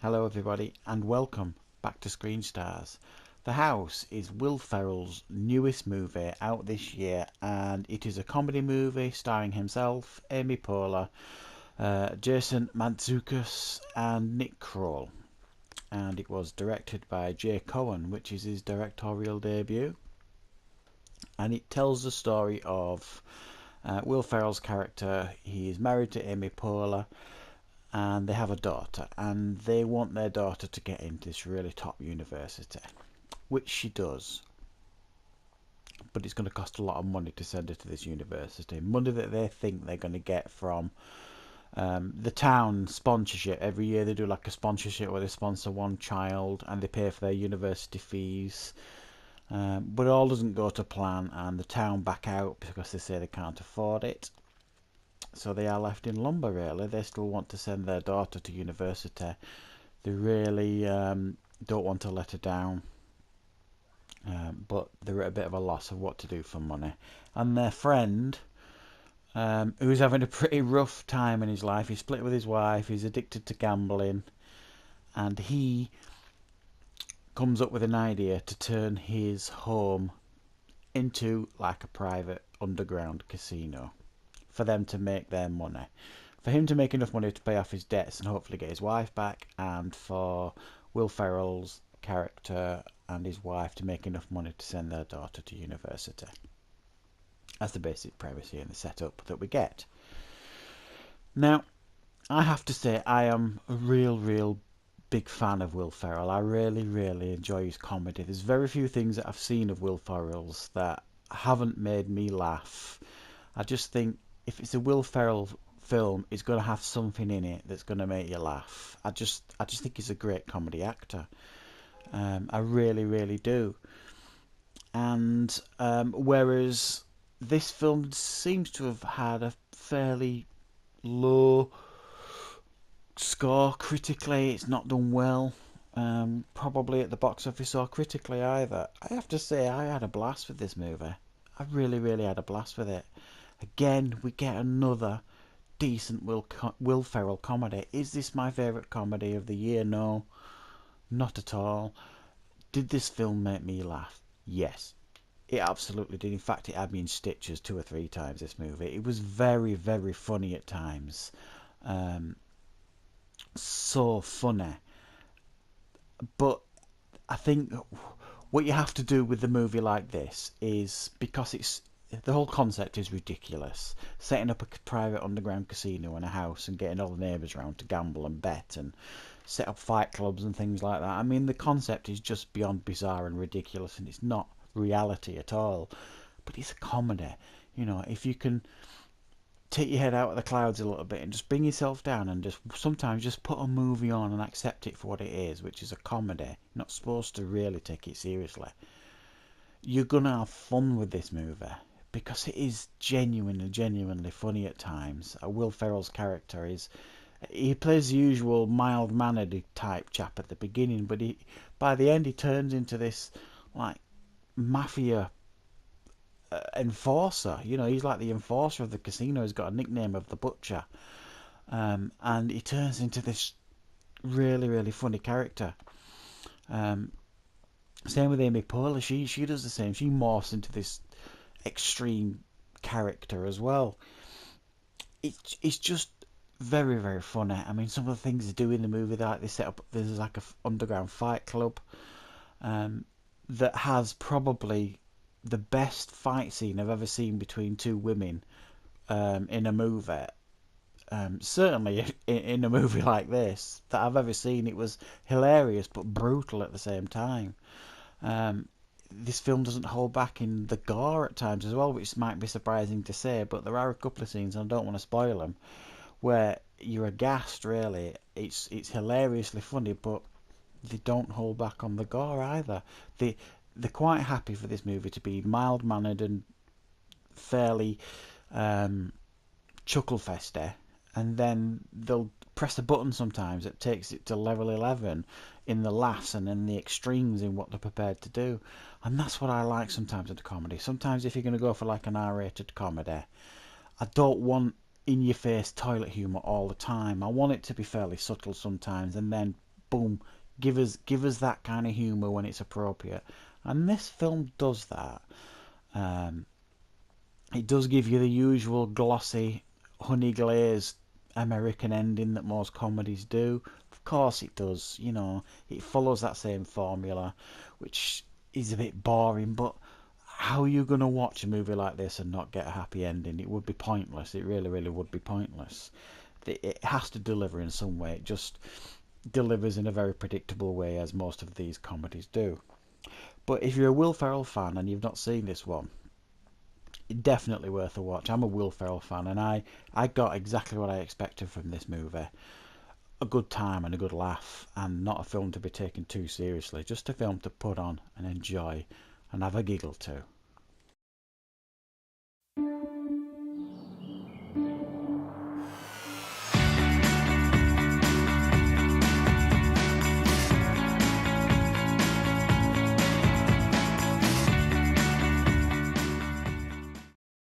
Hello everybody and welcome back to Screen Stars. The House is Will Ferrell's newest movie out this year, and it is a comedy movie starring himself, Amy Poehler, Jason Mantzoukas and Nick Kroll. And it was directed by Jay Cohen, which is his directorial debut. And it tells the story of Will Ferrell's character. He is married to Amy Poehler, and they have a daughter, and they want their daughter to get into this really top university, which she does, but it's going to cost a lot of money to send her to this university. Money that they think they're going to get from the town sponsorship. Every year they do like a sponsorship where they sponsor one child and they pay for their university fees, but it all doesn't go to plan, and the town back out because they say they can't afford it. So they are left in lumber, really. They still want to send their daughter to university. They really don't want to let her down, but they're at a bit of a loss of what to do for money. And their friend, who's having a pretty rough time in his life, he's split with his wife, he's addicted to gambling, and he comes up with an idea to turn his home into like a private underground casino for them to make their money, for him to make enough money to pay off his debts and hopefully get his wife back, and for Will Ferrell's character and his wife to make enough money to send their daughter to university. That's the basic premise here and the setup that we get. Now, I have to say I am a real big fan of Will Ferrell. I really enjoy his comedy. There's very few things that I've seen of Will Ferrell's that haven't made me laugh. I just think if it's a Will Ferrell film, it's going to have something in it that's going to make you laugh. I just think he's a great comedy actor. I really do. And whereas this film seems to have had a fairly low score critically, it's not done well. Probably at the box office or critically either. I have to say I had a blast with this movie. I really had a blast with it. Again, we get another decent Will Ferrell comedy. Is this my favourite comedy of the year? No, not at all. Did this film make me laugh? Yes, it absolutely did. In fact, it had me in stitches 2 or 3 times, this movie. It was very funny at times. So funny. But I think what you have to do with a movie like this is, because the whole concept is ridiculous. Setting up a private underground casino in a house and getting all the neighbours around to gamble and bet and set up fight clubs and things like that. I mean, the concept is just beyond bizarre and ridiculous, and it's not reality at all. But it's a comedy. You know, if you can take your head out of the clouds a little bit and just bring yourself down and just sometimes just put a movie on and accept it for what it is, which is a comedy. You're not supposed to really take it seriously. You're gonna have fun with this movie, because it is genuinely funny at times. Will Ferrell's character he plays the usual mild-mannered type chap at the beginning, but by the end he turns into this like mafia enforcer. You know, he's like the enforcer of the casino. He's got a nickname of the Butcher, and he turns into this really funny character. Same with Amy Poehler. She does the same. She morphs into this extreme character as well. It's just very funny. I mean, some of the things they do in the movie, like they set up, there's like a underground fight club that has probably the best fight scene I've ever seen between 2 women in a movie. Certainly in a movie like this that I've ever seen. It was hilarious but brutal at the same time. This film doesn't hold back in the gore at times as well, which might be surprising to say, but there are a couple of scenes, and I don't want to spoil them, where you're aghast, really. It's hilariously funny, but they don't hold back on the gore either. They're quite happy for this movie to be mild-mannered and fairly chuckle-festy, and then they'll press a button sometimes that takes it to level 11 in the laughs and in the extremes in what they're prepared to do. And that's what I like sometimes in a comedy. Sometimes if you're going to go for like an R-rated comedy, I don't want in-your-face toilet humour all the time. I want it to be fairly subtle sometimes, and then boom, give us that kind of humour when it's appropriate. And this film does that. It does give you the usual glossy, honey glazed American ending that most comedies do. Of course it does, you know, it follows that same formula, which is a bit boring, but how are you going to watch a movie like this and not get a happy ending? It would be pointless. It really, really would be pointless. It has to deliver in some way. It just delivers in a very predictable way, as most of these comedies do. But if you're a Will Ferrell fan and you've not seen this one, definitely worth a watch. I'm a Will Ferrell fan, and I got exactly what I expected from this movie. A good time and a good laugh, and not a film to be taken too seriously. Just a film to put on and enjoy and have a giggle to.